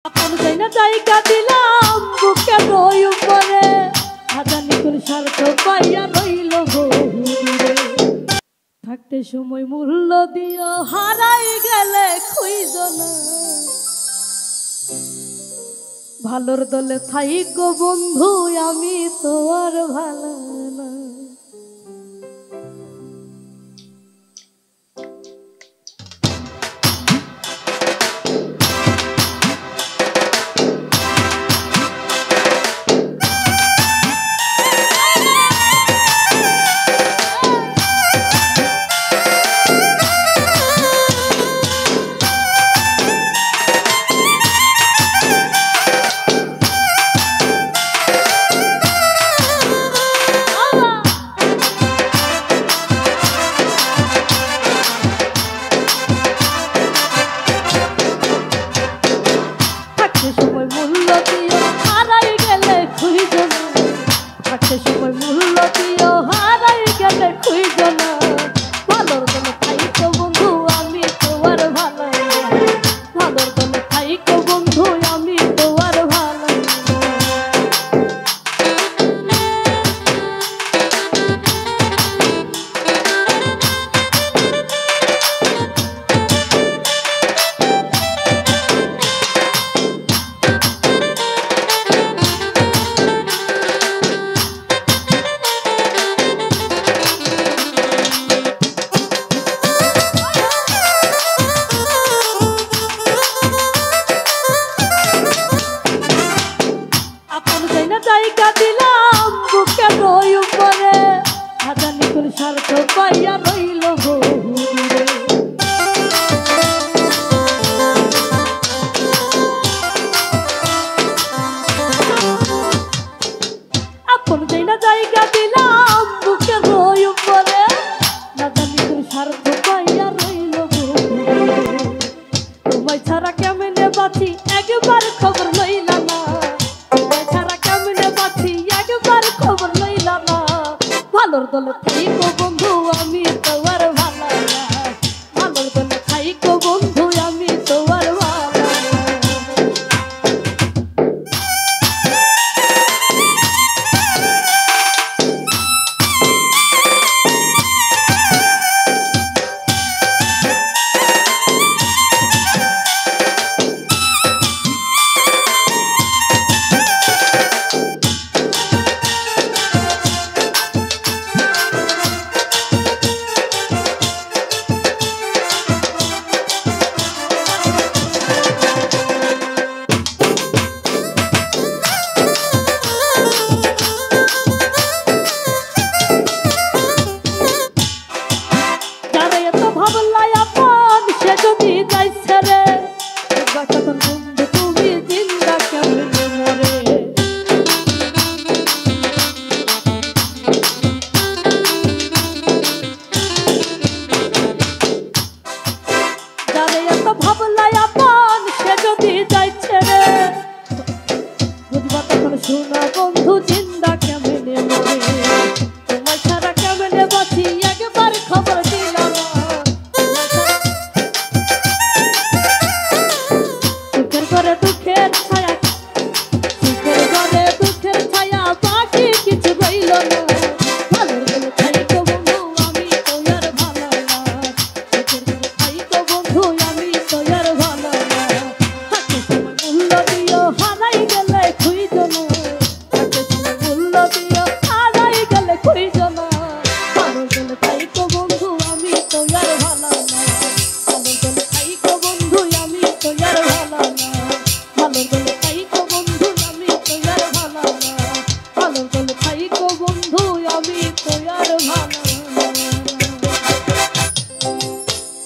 আপন জায়গা জায়গা দিলাম বুকে রই উপরে হাজানি তোর স্বার্থ পাইয়া রইল বহুদূরে থাকতে সময় মূল্য দিও হারাই গেলে খুঁজ না ভালোর দলে থাইকো বন্ধু আমি তো আর ভালো না স্বার্থ পাইয়া রইল বহুদূরে আপন জায়গা জায়গা দিলাম বুকে রই উপরে না জানি তোর স্বার্থ পাইয়া রইল বহুদূরে তোমায় ছাড়া কেমনে বাঁচি একবার খবর লইলা না তোমায় ছাড়া কেমনে বাঁচি একবার খবর লইলা না ভালোর দলে থাইকো বন্ধু আমি তো আর ভালো না ভালোর দলে থাইকো বন্ধু আমি তো আর ভালো শোনা বন্ধু জিন্দা কেমনে মরে তোমার ছাড়া কেমনে বাঁচি একবার খবর দিলাম সুখের ঘরে দুঃখের ছায়া সুখের ঘরে দুঃখের ছায়া বাকি কিছু রইল না ভালোর দলে থাইকো বন্ধু আমি তো আর ভালো না সুখের ঘরে থাইকো বন্ধু আমি তো আর ভালো না থাকতে সময় মূল্য দিও হারাই গেলে খুঁজ না ভালো করে থাইকো